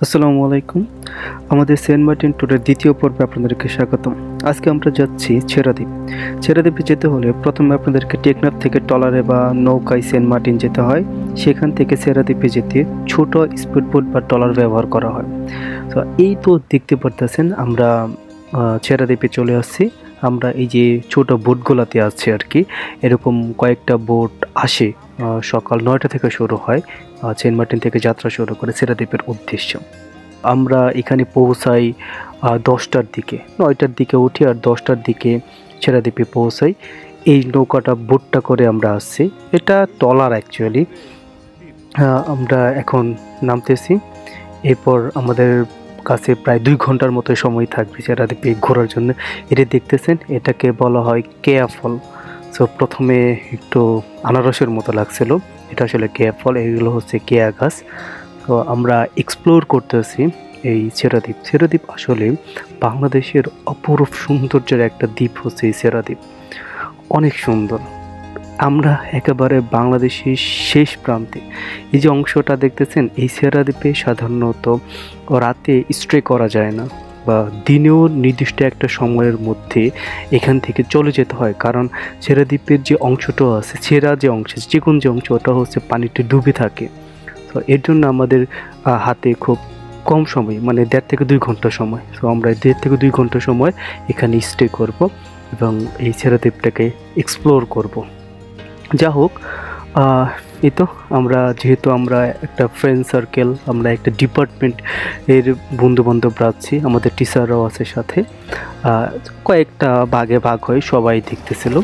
আসসালামু আলাইকুম। আমাদের সেন্ট মার্টিন ট্যুরের দ্বিতীয় পর্বে আপনাদেরকে স্বাগতম। আজকে আমরা যাচ্ছি ছেড়াদ্বীপ। ছেড়াদ্বীপে যেতে হলে প্রথমে আপনাদেরকে টেকনাফ থেকে ট্রলারে বা নৌকায় সেন্ট মার্টিন যেতে হয়। সেখান থেকে ছেড়াদ্বীপে যেতে ছোট স্পিডবোট বা ট্রলার ব্যবহার করা হয়। তো এই তো দেখতে পারতেছেন আমরা ছেড়াদ্বীপে চলে আসছি। আমরা এই যে ছোট বোটগুলোতে আছি আর কি, এরকম কয়েকটা বোট আসে। সকাল 9টা থেকে শুরু হয়, সেন্ট মার্টিন থেকে যাত্রা শুরু করে ছেড়াদ্বীপের উদ্দেশ্য। আমরা এখানে পৌঁছাই 10টার দিকে, 9টার দিকে উঠি আর 10টার দিকে ছেড়াদ্বীপে পৌঁছাই। এই নৌকাটা বোটটা করে আমরা আসছি, এটা ট্রলার অ্যাকচুয়ালি। আমরা এখন নামতেছি। এরপর আমাদের কাছে প্রায় 2 ঘন্টার মতো সময় থাকবে ছেড়াদ্বীপে ঘোরার জন্য। এটা দেখতেছেন, এটাকে বলা হয় কেয়া ফল। সো প্রথমে একটু আনারসের মতো লাগছিল, এটা আসলে কেয়া ফল, এগুলো হচ্ছে কেয়া গাছ। তো আমরা এক্সপ্লোর করতেছি এই ছেড়াদ্বীপ। ছেড়াদ্বীপ আসলে বাংলাদেশের অপরূপ সৌন্দর্যের একটা দ্বীপ হচ্ছে এই ছেড়াদ্বীপ, অনেক সুন্দর। আমরা একেবারে বাংলাদেশের শেষ প্রান্তে। এই যে অংশটা দেখতেছেন, এই ছেড়াদ্বীপে সাধারণত রাতে স্টে করা যায় না, বা দিনেও নির্দিষ্ট একটা সময়ের মধ্যে এখান থেকে চলে যেতে হয়। কারণ ছেড়াদ্বীপের যে অংশটা আছে, ছেড়া যে অংশ, চিকন যে অংশ, ওটা হচ্ছে পানিতে ডুবে থাকে। তো এর জন্য আমাদের হাতে খুব কম সময়, মানে 1.5 থেকে 2 ঘন্টা সময়। তো আমরা 1.5 থেকে 2 ঘন্টা সময় এখানে স্টে করব এবং এই ছেড়াদ্বীপটাকে এক্সপ্লোর করব। যা হোক, এই তো যেহেতু আমরা একটা ফ্রেন্ড সার্কেল, আমরা একটা ডিপার্টমেন্ট এর বন্ধুবান্ধবরা আছি, আমাদের টিচাররাও আছে সাথে। কয়েকটা ভাগে ভাগ হয়ে সবাই দেখতেছিল।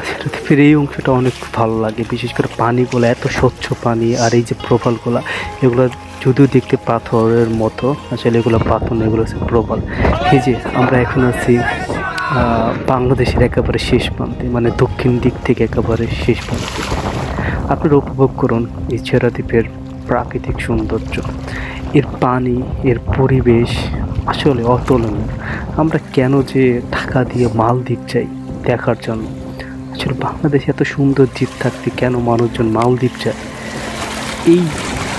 ছেড়াদ্বীপের এই অংশটা অনেক ভালো লাগে, বিশেষ করে পানিগুলো এত স্বচ্ছ পানি, আর এই যে প্রবালগুলো, এগুলো যদিও দেখতে পাথরের মতো, আসলে এগুলো পাথর না, এগুলো হচ্ছে প্রবাল। এই যে আমরা এখন আছি বাংলাদেশের একেবারে শেষ প্রান্তে, মানে দক্ষিণ দিক থেকে একেবারে শেষ প্রান্তে। আপনারা উপভোগ করুন এই ছেড়াদ্বীপের প্রাকৃতিক সৌন্দর্য, এর পানি, এর পরিবেশ আসলে অতুলনীয়। আমরা কেন যে টাকা দিয়ে মালদ্বীপ যাই দেখার জন্য? আসলে বাংলাদেশে এত সুন্দর দ্বীপ থাকতে কেন মানুষজন মালদ্বীপ যায়? এই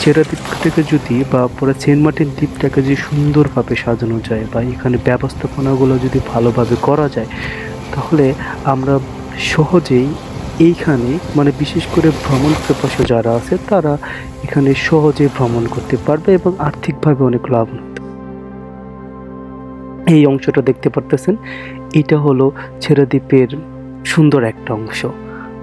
ছেড়াদ্বীপ থেকে যদি, বা পুরো সেন্ট মার্টিন দ্বীপটাকে যদি সুন্দরভাবে সাজানো যায়, বা এখানে ব্যবস্থাপনাগুলো যদি ভালোভাবে করা যায়, তাহলে আমরা সহজেই এইখানে, মানে বিশেষ করে ভ্রমণ পিপাসু যারা আছে, তারা এখানে সহজে ভ্রমণ করতে পারবে এবং আর্থিকভাবে অনেক লাভ হবে। এই অংশটা দেখতে পারতেছেন, এটা হলো ছেড়াদ্বীপের সুন্দর একটা অংশ।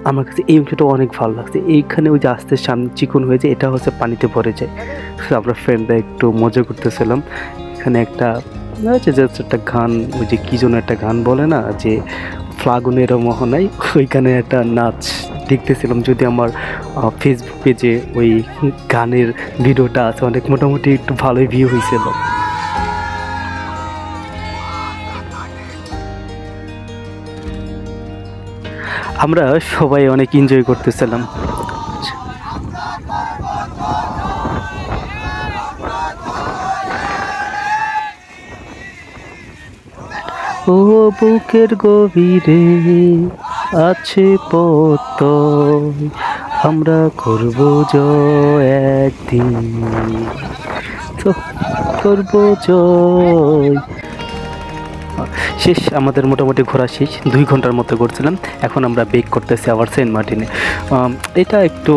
আমার কাছে এই অংশটা অনেক ভালো লাগছে। এইখানে ওই যে আস্তে সামনে চিকন হয়ে যায়, এটা হচ্ছে পানিতে ভরে যায়। আমরা ফ্রেন্ডরা একটু মজা করতেছিলাম। এখানে একটা একটা গান, ওই যে কী যেন একটা গান বলে না, যে ফাল্গুনের মোহনায়, ওইখানে একটা নাচ দেখতেছিলাম। যদি আমার ফেসবুক পেজে ওই গানের ভিডিওটা আছে, অনেক মোটামুটি একটু ভালোই ভিউ হয়েছিল। আমরা সবাই অনেক এনজয় করতেছিলাম। ও বুকের গভীরে আছে পথ, আমরা করব জয় একদিন, তো করব জয়। শেষ, আমাদের মোটামুটি ঘোরা শেষ, 2 ঘন্টার মতো ঘুরছিলাম। এখন আমরা বেক করতেছি আবার সেন্ট মার্টিনে। এটা একটু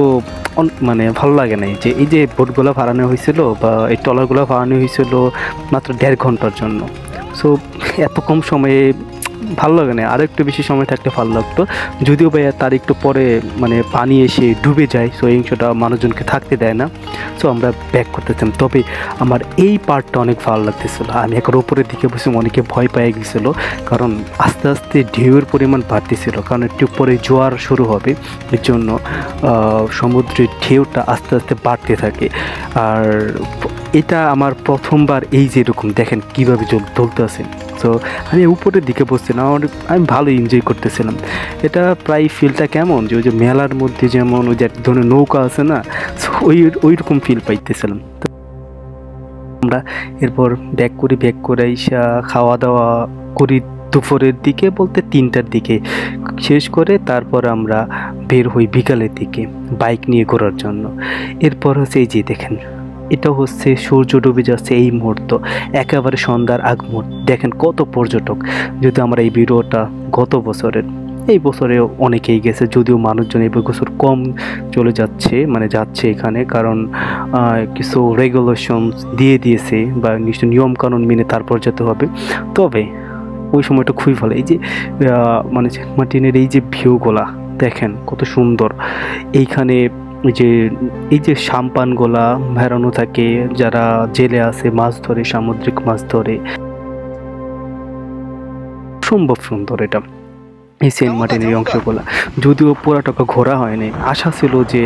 মানে ভালো লাগে না, যে এই যে বোটগুলো ভাড়ানো হয়েছিল, বা এই ট্রলারগুলো ভাড়ানো হয়েছিল মাত্র 1.5 ঘন্টার জন্য। সো এত কম সময়ে ভালো লাগে না, আর একটু বেশি সময় থাকলে ভালো লাগতো। যদিও বা তার একটু পরে মানে পানি এসে ডুবে যায়, সো এই অংশটা মানুষজনকে থাকতে দেয় না। সো আমরা ব্যাক করতেছিলাম। তবে আমার এই পার্টটা অনেক ভালো লাগতেছিল। আমি একবার উপরের দিকে বসে অনেকে ভয় পেয়ে গেছিলো, কারণ আস্তে আস্তে ঢেউয়ের পরিমাণ বাড়তেছিল, কারণ একটু পরে জোয়ার শুরু হবে, এর জন্য সমুদ্রের ঢেউটা আস্তে আস্তে বাড়তে থাকে। আর এটা আমার প্রথমবার এই যে এরকম দেখেন কীভাবে চলতে আছে। তো আমি উপরের দিকে বসছিলাম, আমি ভালো এনজয় করতেছিলাম। এটা প্রায় ফিলটা কেমন, যে ওই যে মেলার মধ্যে যেমন ওই যে এক ধরনের নৌকা আছে না, ওই রকম ফিল পাইতেছিলাম। তো আমরা এরপর ব্যাক করে এসে খাওয়া দাওয়া করি দুপুরের দিকে, বলতে 3টার দিকে শেষ করে তারপর আমরা বের হই বিকালের দিকে বাইক নিয়ে ঘোরার জন্য। এরপর হচ্ছে এই যে দেখেন, এটা হচ্ছে সূর্য ডুবে যাচ্ছে এই মুহূর্ত, একেবারে সন্ধ্যার আগ মুহূর্ত। দেখেন কত পর্যটক। যদি আমরা এই ভিডিওটা গত বছরের, এই বছরেও অনেকেই গেছে, যদিও মানুষজন এই বছর কম চলে যাচ্ছে, মানে যাচ্ছে এখানে, কারণ কিছু রেগুলেশনস দিয়ে দিয়েছে বা নিশ্চয় নিয়মকানুন মেনে তারপর যেতে হবে। তবে ওই সময়টা খুবই ভালো। এই যে মানে সেন্ট মার্টিনের এই যে ভিউগুলা দেখেন কত সুন্দর। এইখানে এই যে সাম্পানগুলা ভেড়ানো থাকে, যারা জেলে আছে মাছ ধরে, সামুদ্রিক মাছ ধরে, সম্ভব সুন্দর এটা এই সেন্ট মার্টিনের অংশগুলা। যদিও পুরাটাকে ঘোরা হয়নি, আশা ছিল যে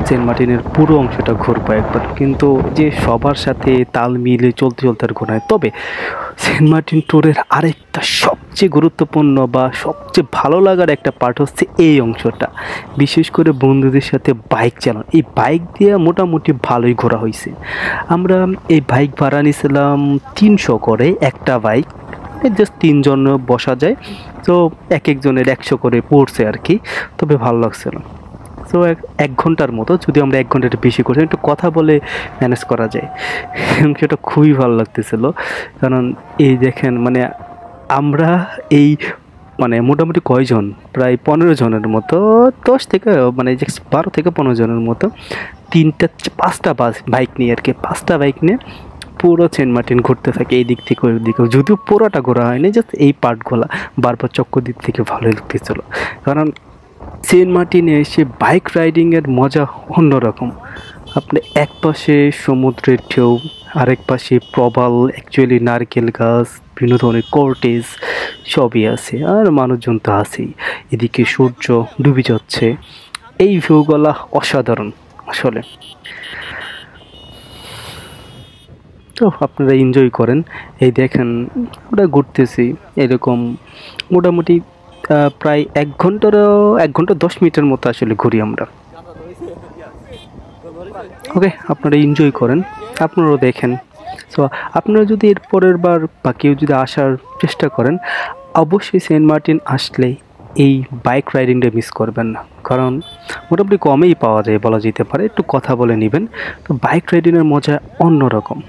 সেন্ট মার্টিনের পুরো অংশটা ঘুরবো একবার, কিন্তু যে সবার সাথে তাল মিলে চলতে চলতে আর ঘোরা হয়। তবে সেন্ট মার্টিন ট্যুরের আরেকটা সবচেয়ে গুরুত্বপূর্ণ বা সবচেয়ে ভালো লাগার একটা পার্ট হচ্ছে এই অংশটা, বিশেষ করে বন্ধুদের সাথে বাইক চালানো। এই বাইক দিয়ে মোটামুটি ভালোই ঘোরা হয়েছে। আমরা এই বাইক ভাড়া নিয়েছিলাম 300 করে একটা বাইক, জাস্ট 3 জন বসা যায়। তো এক একজনের 100 করে পড়ছে আর কি। তবে ভালো লাগছিল। তো 1 ঘন্টার মতো, যদি আমরা 1 ঘন্টাটা বেশি করছি, একটু কথা বলে ম্যানেজ করা যায়। সেটা খুবই ভালো লাগতেছিল। কারণ এই দেখেন মানে আমরা এই মানে মোটামুটি কয়জন, প্রায় 15 জনের মতো, 10 থেকে মানে 12 থেকে 15 জনের মতো, 5টা বাইক নিয়ে আর কি, 5টা বাইক নিয়ে পুরো সেন্ট মার্টিন ঘুরতে থাকে, এই দিক থেকে ওই দিকে। যদিও পুরোটা ঘোরা হয়নি, জাস্ট এই পার্টগুলো বারবার চক্কর দিক থেকে ভালোই লাগতেছিল। কারণ সেন্ট মার্টিনে এসে বাইক রাইডিংয়ের মজা অন্যরকম। আপনি এক পাশে সমুদ্রের ঢেউ, আরেক পাশে প্রবাল, অ্যাকচুয়ালি নারকেল গাছ, বিভিন্ন ধরনের কর্টেজ সবই আছে, আর মানুষজন তো আছেই। এদিকে সূর্য ডুবে যাচ্ছে, এই ভিউগুলা অসাধারণ আসলে। তো আপনারা এনজয় করেন। এই দেখেন আমরা ঘুরতেছি এরকম মোটামুটি প্রায় 1 ঘন্টা 10 মিনিটের মতো আসলে ঘুরি আমরা। ওকে, আপনারা এনজয় করেন, আপনারাও দেখেন। সো আপনারা যদি এর পরের বার বা কেউ যদি আসার চেষ্টা করেন, অবশ্যই সেন্ট মার্টিন আসলে এই বাইক রাইডিংটা মিস করবেন না। কারণ মোটামুটি কমেই পাওয়া যায় বলা যেতে পারে, একটু কথা বলে নেবেন। তো বাইক রাইডিংয়ের মজা অন্যরকম।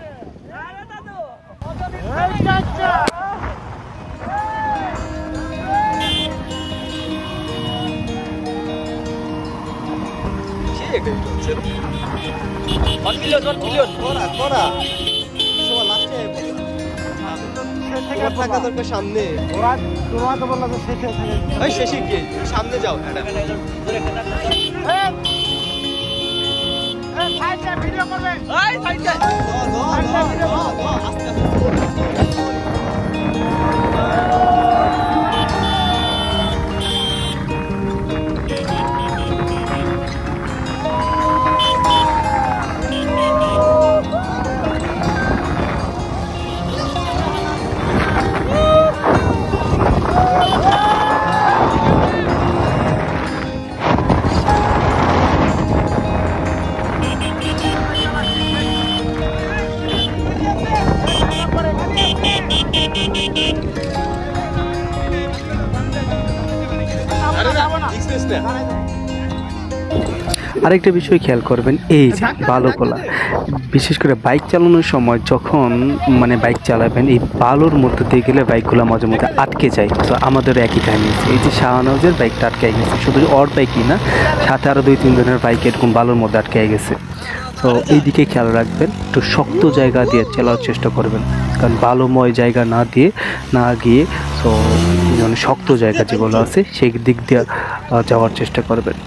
সামনে শেষে কি সামনে যাও ভিডিও করবে। আরেকটা বিষয় খেয়াল করবেন, এই যে বালুগুলা, বিশেষ করে বাইক চালানোর সময় যখন মানে বাইক চালাবেন, এই বালুর মধ্যে দিয়ে গেলে বাইকগুলো মাঝে মধ্যে আটকে যায়। তো আমাদের একই কাহিনী, এই যে শাহনওয়াজের বাইকটা আটকে গেছে, শুধু ওর বাইকই না, সাথে আরও 2-3 জনের বাইক এরকম বালুর মধ্যে আটকে গেছে। তো এই দিকে খেয়াল রাখবেন, একটু শক্ত জায়গা দিয়ে চালানোর চেষ্টা করবেন, কারণ বালুময় জায়গা না গিয়ে তো শক্ত জায়গা যেগুলো আছে সেই দিক দিয়ে যাওয়ার চেষ্টা করবেন।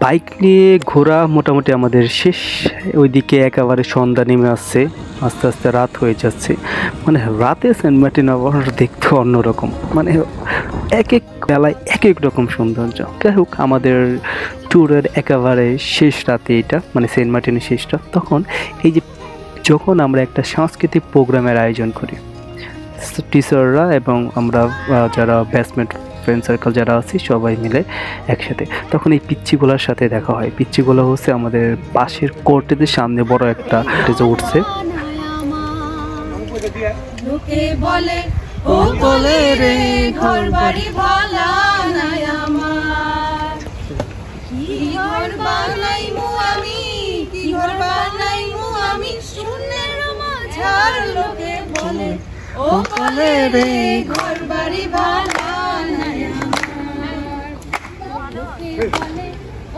বাইক নিয়ে ঘোরা মোটামুটি আমাদের শেষ। ওইদিকে একেবারে সন্ধ্যা নেমে আসছে, আস্তে আস্তে রাত হয়ে যাচ্ছে। মানে রাতে সেন্ট মার্টিন আবার দেখতে অন্যরকম, মানে এক এক বেলায় এক এক রকম সৌন্দর্য। যাই হোক, আমাদের ট্যুরের একেবারে শেষ রাতে এটা, মানে সেন্ট মার্টিনের শেষ রাত। তখন এই যে যখন আমরা একটা সাংস্কৃতিক প্রোগ্রামের আয়োজন করি টিচাররা এবং আমরা যারা ব্যাচমেট ফ্রেন্ড সার্কেল যারা আছি সবাই মিলে একসাথে, তখন এই পিচ্চিগুলোর সাথে দেখা হয়। পিচ্চিগুলো হচ্ছে আমাদের পাশের কোর্টের সামনে বড় একটা স্টেজে উঠছে। লোকে বলে ও বলে রে ঘর বাড়ি ভালা নাই আমার, কি ঘর বানাইমু আমি, কি ঘর বানাইমু আমি শূন্যের মাঝার। লোকে বলে ও বলে রে ঘর বাড়ি ভালা নাই আমার, লোকে বলে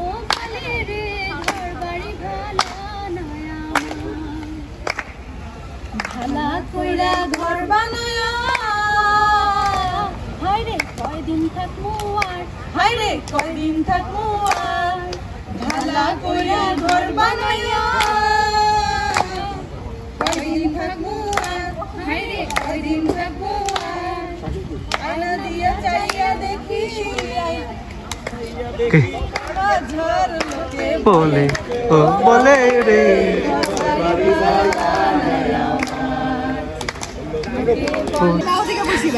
ও বলে রে ঘর বাড়ি ভালা নাই আমার। ভালা কইরা ঘর বানায়া হায়রে কয়দিন থাকবো আর, হায়রে কয়দিন থাকবো আর। ভালা কইরা ঘর বানায়া কয়দিন থাকবো আর, হায়রে কয়দিন থাকবো আর। আয়না দিয়া চাইয়া দেখি ঝড় লোকে বলে ও বলে রে।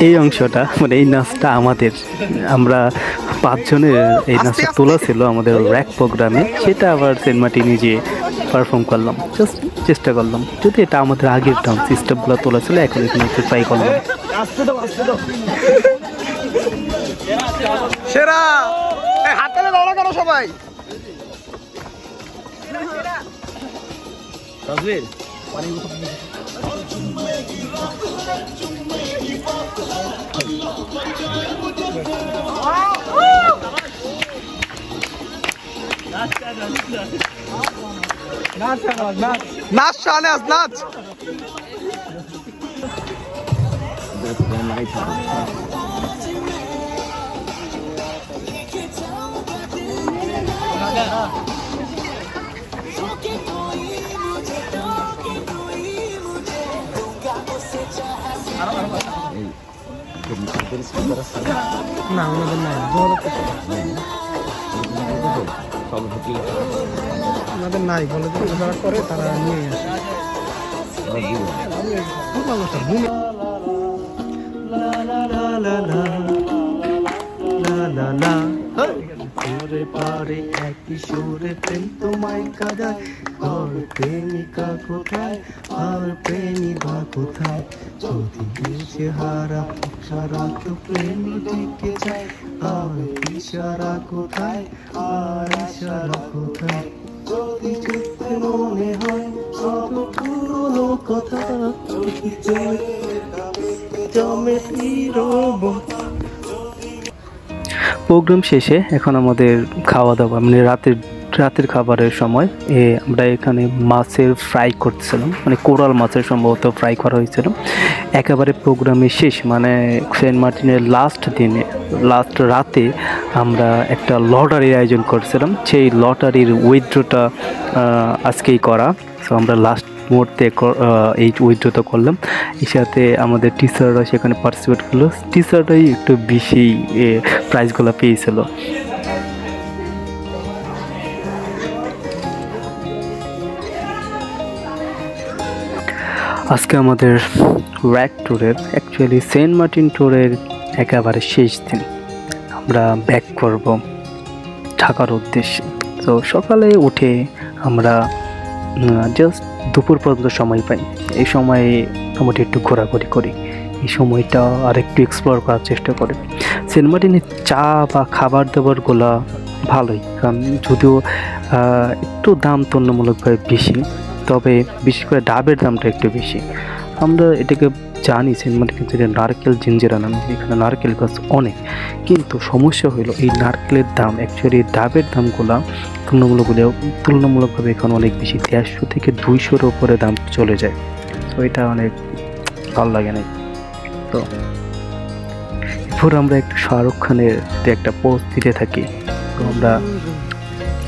এই অংশটা মানে এই নাচটা আমাদের, আমরা 5 জনের এই নাচটা তোলা ছিল আমাদের র্যাক প্রোগ্রামে। সেটা আবার সেন্ট মার্টিন নিজে পারফর্ম করলাম, জাস্ট চেষ্টা করলাম। যদি এটা আমাদের আগের ডান্স স্টেপগুলো তোলা ছিল, এখন এখানে একটু ট্রাই করলাম। সেরা হাত তালে দাও না কেন সবাই? তাজবীর নাচ শাহনাজ নাচ। না আমাদের নাই, আমাদের নাই বলে যারা করে তারা নিয়ে আসে। পারে একই সুরে প্রেম তোমায় কাঁদায়, আর প্রেমিকা কোথায় আর প্রেমিকা কোথায়? যদি বুঝে হারা সারা তো প্রেমী টিকে যায়, আর ইশারা কোথায় আর ইশারা কোথায়? যদি চুপে মনে হয় সব পুরনো কথা, যদি জমে নীরবতা। প্রোগ্রাম শেষে এখন আমাদের খাওয়া দাওয়া, মানে রাতের খাবারের সময় আমরা এখানে মাছের ফ্রাই করতেছিলাম, মানে কোরাল মাছের সম্ভবত ফ্রাই করা হয়েছিল। একেবারে প্রোগ্রামের শেষ, মানে সেন্ট মার্টিনের লাস্ট দিনে লাস্ট রাতে আমরা একটা লটারির আয়োজন করছিলাম। সেই লটারির উইথড্রটা আজকেই করা। সো আমরা লাস্ট মুহূর্তে এই উইথড্রটা করলাম। এর সাথে আমাদের টিচাররা সেখানে পার্টিসিপেট করলো। টিচাররাই একটু বেশি প্রাইজগুলো পেয়েছিল। আজকে আমাদের র্যাক ট্যুরের, অ্যাকচুয়ালি সেন্ট মার্টিন ট্যুরের একেবারে শেষ দিন। আমরা ব্যাক করব ঢাকার উদ্দেশ্যে। তো সকালে উঠে আমরা জাস্ট দুপুর পর্যন্ত সময় পাই। এই সময়ে মোটামুটি একটু ঘোরাঘুরি করি, এই সময়টা আর একটু এক্সপ্লোর করার চেষ্টা করি। সেন্ট মার্টিনের চা বা খাবার দাবারগুলো ভালোই, কারণ যদিও একটু দাম তুলনামূলকভাবে বেশি, তবে বিশেষ করে ডাবের দামটা একটু বেশি। আমরা এটাকে জানি সেন্ট মার্টিন যে নারকেল জিঞ্জিরা নামে, এখানে নারকেল গাছ অনেক, কিন্তু সমস্যা হলো এই নারকেলের দাম, অ্যাকচুয়ালি ডাবের দামগুলো তুলনামূলকভাবে এখন অনেক বেশি, 150 থেকে 200-র উপরে দাম চলে যায়। তো এটা অনেক ভালো লাগে না। তো এরপর আমরা একটু শাহরুখ খানের একটা পোস্ট দিতে থাকি। তো আমরা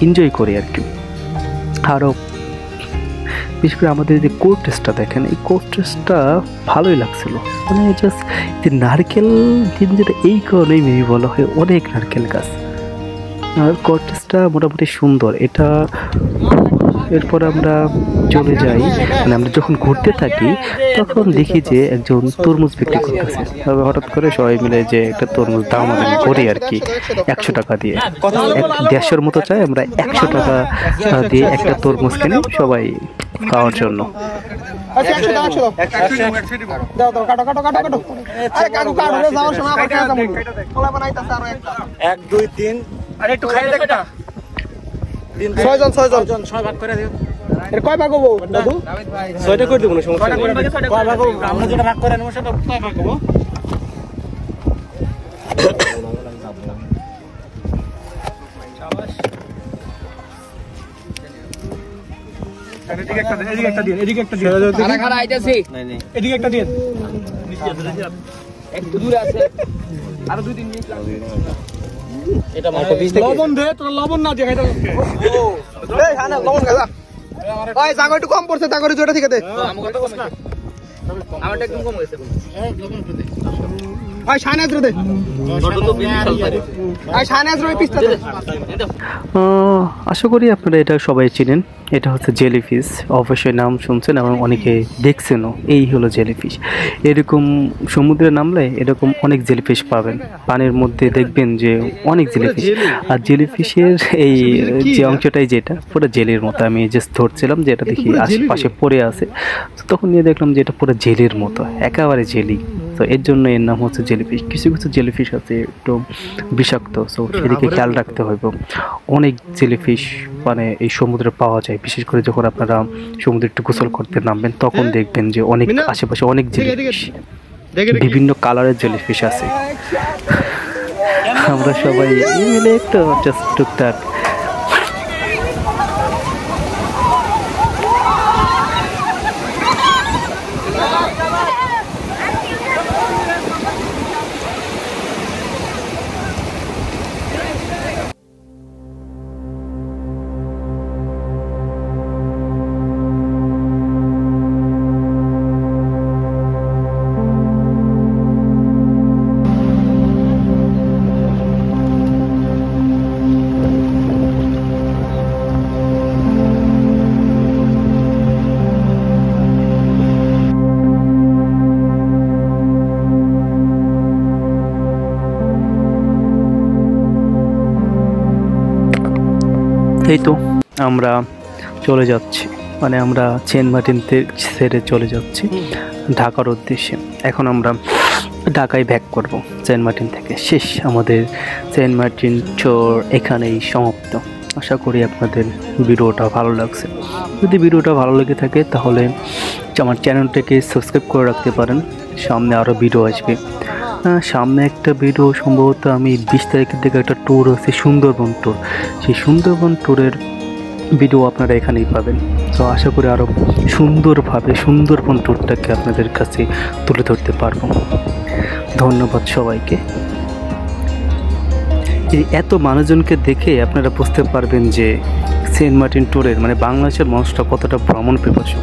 এনজয় করি আর কি। আরও বিশেষ করে আমাদের যে কোর্টেসটা দেখেন, এই কোর্টেসটা ভালোই লাগছিল, মানে জাস্ট যে নারকেল যেটা এই কারণেই মেবি বলা হয় অনেক নারকেল গাছ। আর কোর্টেসটা মোটামুটি সুন্দর এটা। এরপর আমরা চলে যাই, মানে আমরা যখন ঘুরতে থাকি তখন দেখি যে একজন তরমুজ বিক্রি করতেছে। তবে হঠাৎ করে সবাই মিলে যে একটা তরমুজ দাম করি আর কি 100 টাকা দিয়ে, 150 মতো চাই, আমরা 100 টাকা দিয়ে একটা তরমুজ কিনি সবাই খাওয়ার জন্য। ছয় ভাগ করে দিও। এর কয় ভাগ হবো দাদু? 6টা করে দেবো না, সমস্যা নেই। কয় ভাগ হবো? আমরা যেটা ভাগ করে নেব সেটা কয় ভাগ হবো? এদিকে একটা দিন, এদিকে একটা দিন, এদিকে একটা দিন। আরে খারা আইতাছি। এদিকে একটা দিন। একটু দূরে আছে। আর 2-3 মিনিট লাগবে। এটা মাত্র 20 টাকা। লবণ দে, তোর লবণ না দিয়ে খাইতে হবে। ও, এই হানা লবণ খাওয়া। ওই জাগো একটু কম পড়ছে, জাগো জোড়া থেকে দে। আমাকে কত কম না? আমারটা একদম কম হয়েছে। হ্যাঁ, লবণ দে। ওই শাহনাজ রে দে। বড় তো 20 সাল পারে। ওই শাহনাজ রে পিসটা দে। আশা করি আপনারা এটা সবাই চিনেন। এটা হচ্ছে জেলিফিশ, অবশ্যই নাম শুনছেন এবং অনেকে দেখছেনও। এই হলো জেলিফিশ। এরকম সমুদ্রে নামলে এরকম অনেক জেলিফিশ পাবেন, পানির মধ্যে দেখবেন যে অনেক জেলিফিশ। আর জেলিফিশের এই যে অংশটাই যেটা পুরো জেলির মতো, আমি জাস্ট ধরছিলাম যে এটা দেখি আশেপাশে পড়ে আছে, তো তখন নিয়ে দেখলাম যে এটা পুরো জেলির মতো, একেবারে জেলি। তো এর জন্য এর নাম হচ্ছে জেলিফিশ। কিছু কিছু জেলিফিশ আছে একটু বিষাক্ত, সো সেদিকে খেয়াল রাখতে হবে। অনেক জেলিফিশ মানে এই সমুদ্রে পাওয়া যায়, বিশেষ করে যখন আপনারা সমুদ্রে একটু গোসল করতে নামবেন তখন দেখবেন যে অনেক আশেপাশে অনেক জেলিফিশ, বিভিন্ন কালারের জেলিফিশ আছে। আমরা সবাই মিলে একটু জাস্ট টুকটাক এই তো আমরা চলে যাচ্ছি, মানে আমরা সেন্ট মার্টিন ছেড়ে চলে যাচ্ছি ঢাকার উদ্দেশ্যে। এখন আমরা ঢাকায় ব্যাক করব সেন্ট মার্টিন থেকে। শেষ আমাদের সেন্ট মার্টিন ট্যুর এখানেই সমাপ্ত। আশা করি আপনাদের ভিডিওটা ভালো লাগছে। যদি ভিডিওটা ভালো লেগে থাকে তাহলে আমার চ্যানেলটাকে সাবস্ক্রাইব করে রাখতে পারেন, সামনে আরও ভিডিও আসবে। সামনে একটা ভিডিও সম্ভবত আমি 20 তারিখের দিকে একটা ট্যুর হচ্ছে সুন্দরবন ট্যুর, সেই সুন্দরবন ট্যুরের ভিডিও আপনারা এখানেই পাবেন। তো আশা করি আরও সুন্দরভাবে সুন্দরবন ট্যুরটাকে আপনাদের কাছে তুলে ধরতে পারবো। ধন্যবাদ সবাইকে। এই এত মানুষজনকে দেখে আপনারা বুঝতে পারবেন যে সেন্ট মার্টিন ট্যুরের মানে বাংলাদেশের মানুষটা কতটা ভ্রমণ পিপাসু।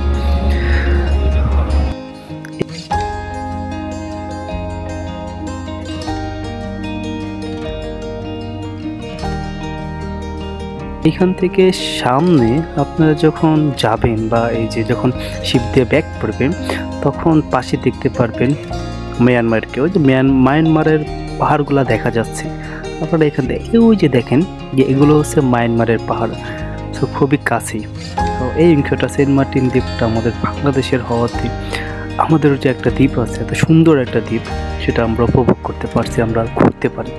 এখান থেকে সামনে আপনারা যখন যাবেন বা এই যে যখন শিপ দিয়ে ব্যাক করবেন তখন পাশে দেখতে পারবেন মিয়ানমারকে। ওই যে মায়ানমারের পাহাড়গুলো দেখা যাচ্ছে আপনারা এখান থেকে। ওই যে দেখেন যে এগুলো হচ্ছে মায়ানমারের পাহাড়, তো খুবই কাছেই। তো এই অংশটা সেন্ট মার্টিন দ্বীপটা আমাদের বাংলাদেশের হওয়াতে আমাদের যে একটা দ্বীপ আছে, এত সুন্দর একটা দ্বীপ, সেটা আমরা উপভোগ করতে পারছি, আমরা ঘুরতে পারি।